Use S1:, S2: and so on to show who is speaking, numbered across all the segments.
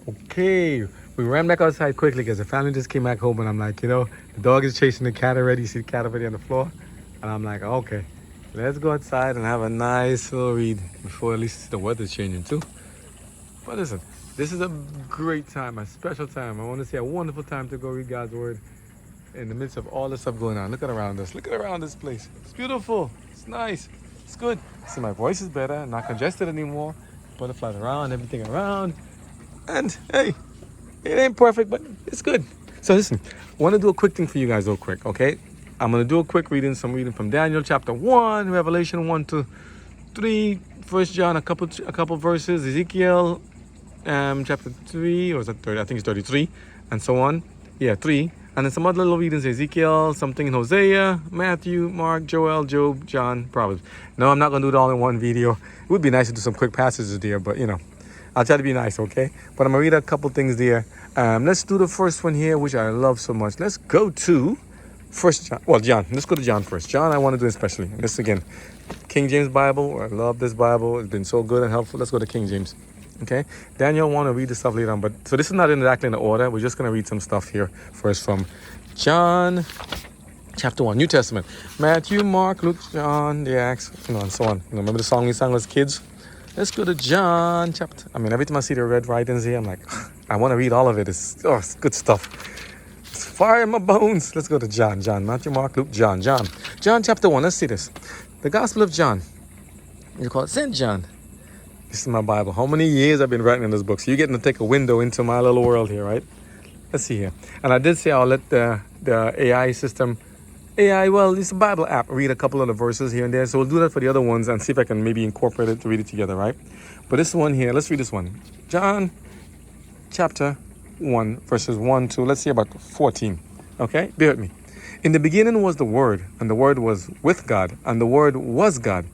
S1: Okay, we ran back outside quickly because the family just came back home, and I'm like, the dog is chasing the cat already. You see the cat already on the floor, and I'm like, okay, let's go outside and have a nice little read before at least the weather's changing too. But listen, this is a great time, a special time. I want to say a wonderful time to go read God's word in the midst of all the stuff going on. Look at around us. Look at around this place. It's beautiful. It's nice. It's good. See, my voice is better. I'm not congested anymore. Butterflies around, everything around. And hey, it ain't perfect, but it's good. So listen, I want to do a quick thing for you guys real quick, okay? I'm going to do a quick reading, some reading from Daniel chapter 1, Revelation 1 to 3, 1 John, a couple verses, Ezekiel chapter 3, or is that 30? I think it's 33, and so on. Yeah, 3. And then some other little readings, Ezekiel, something in Hosea, Matthew, Mark, Joel, Job, John, Proverbs. No, I'm not going to do it all in one video. It would be nice to do some quick passages there, but I'll try to be nice, okay? But I'm going to read a couple things there. Let's do the first one here, which I love so much. Let's go to First John. Well, John. Let's go to John first. John, I want to do especially. This again, King James Bible. I love this Bible. It's been so good and helpful. Let's go to King James. Okay? Daniel, I want to read this stuff later on. But so this is not exactly in the order. We're just going to read some stuff here first from John chapter 1, New Testament. Matthew, Mark, Luke, John, the Acts, and so on. Remember the song we sang as kids? Let's go to John chapter. Every time I see the red writings here, I'm like, I want to read all of it. It's good stuff. It's fire in my bones. Let's go to John. Matthew, Mark, Luke, John chapter 1. Let's see this. The Gospel of John. You call it St. John. This is my Bible. How many years I've been writing in this book? So you're getting to take a window into my little world here, right? Let's see here. And I did say I'll let the AI system, well, it's a Bible app, read a couple of the verses here and there. So we'll do that for the other ones and see if I can maybe incorporate it to read it together, right? But this one here, let's read this one. John chapter 1, verses 1 to, let's see, about 14. Okay? Bear with me. In the beginning was the Word, and the Word was with God, and the Word was God.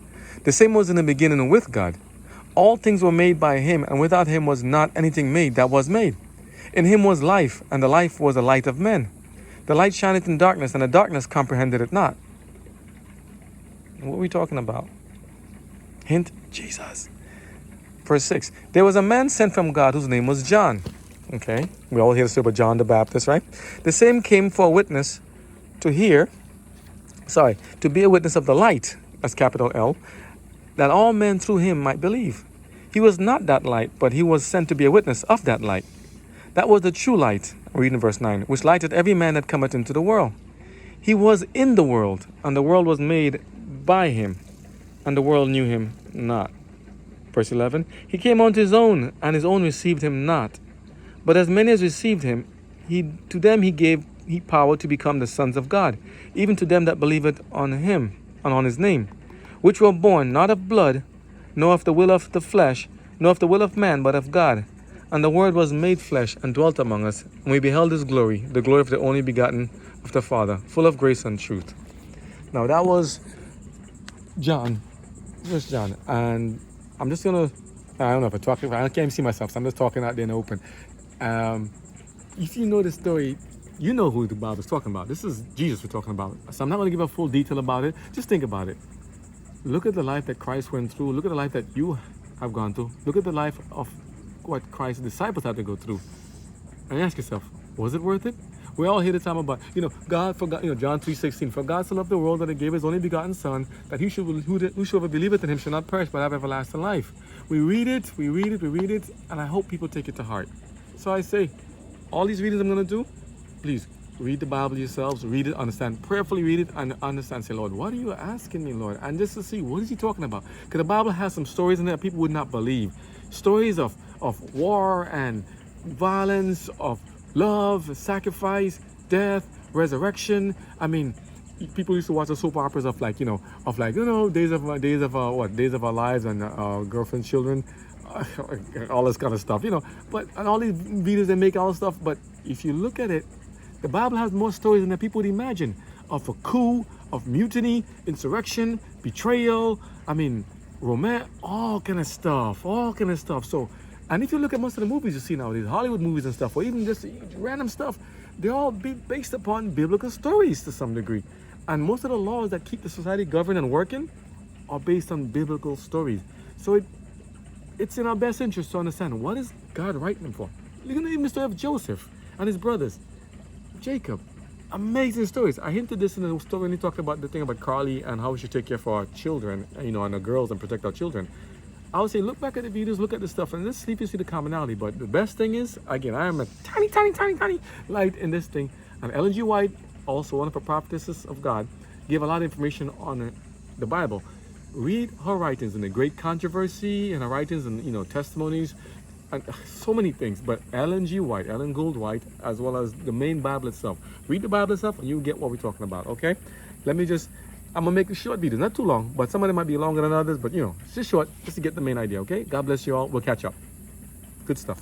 S1: The same was in the beginning with God. All things were made by him, and without him was not anything made that was made. In him was life, and the life was the light of men. The light shineth in darkness, and the darkness comprehended it not. What are we talking about? Hint, Jesus. Verse 6. There was a man sent from God whose name was John. Okay, we all hear the story about John the Baptist, right? The same came for a witness to be a witness of the light, that's capital L, that all men through him might believe. He was not that light, but he was sent to be a witness of that light. That was the true light, reading verse 9, which lighted every man that cometh into the world. He was in the world, and the world was made by him, and the world knew him not. Verse 11, he came unto his own, and his own received him not. But as many as received him, to them he gave power to become the sons of God, even to them that believeth on him, and on his name, which were born not of blood, nor of the will of the flesh, nor of the will of man, but of God. And the Word was made flesh and dwelt among us, and we beheld his glory, the glory of the only begotten of the Father, full of grace and truth. Now that was John, First John, and I'm just gonna, I don't know if I can't even see myself, so I'm just talking out there in the open. If you know the story, you know who the Bible is talking about. This is Jesus we're talking about. So I'm not going to give a full detail about it. Just think about it. Look at the life that Christ went through. Look at the life that you have gone through. Look at the life of what Christ's disciples had to go through. And ask yourself, was it worth it? We all hear the time about, God forgot, John 3:16. For God so loved the world that he gave his only begotten Son, that whosoever believeth in him shall not perish but have everlasting life. We read it, and I hope people take it to heart. So I say, all these readings I'm going to do, please read the Bible yourselves, read it, understand, prayerfully read it, and understand. Say, Lord, what are you asking me, Lord? And just to see, what is he talking about? Because the Bible has some stories in there that people would not believe. Stories of war and violence, of love, sacrifice, death, resurrection. People used to watch the soap operas of days of our lives and girlfriends, children, all this kind of stuff, But and all these videos they make all this stuff. But if you look at it, the Bible has more stories than that people would imagine, of a coup, of mutiny, insurrection, betrayal. Romance, all kind of stuff. So, and if you look at most of the movies you see nowadays, Hollywood movies and stuff, or even just random stuff, they're all based upon biblical stories to some degree. And most of the laws that keep the society governed and working are based on biblical stories. So it's in our best interest to understand, what is God writing them for? Look at even the story of Joseph and his brothers. Jacob. Amazing stories. I hinted this in the story when he talked about the thing about Carly and how we should take care for our children, you know, and our girls and protect our children. I would say look back at the videos, look at the stuff, and let's see if you see the commonality. But the best thing is, again, I am a tiny, tiny, tiny, tiny light in this thing. And Ellen G. White, also one of the prophetesses of God, gave a lot of information on the Bible. Read her writings in the Great Controversy and her writings and, you know, testimonies and so many things. But Ellen G. White, Ellen Gould White, as well as the main Bible itself. Read the Bible itself and you get what we're talking about, okay? Let me just, I'm gonna make a short video, not too long, but some of them might be longer than others, but you know, it's just short, just to get the main idea, okay? God bless you all. We'll catch up. Good stuff.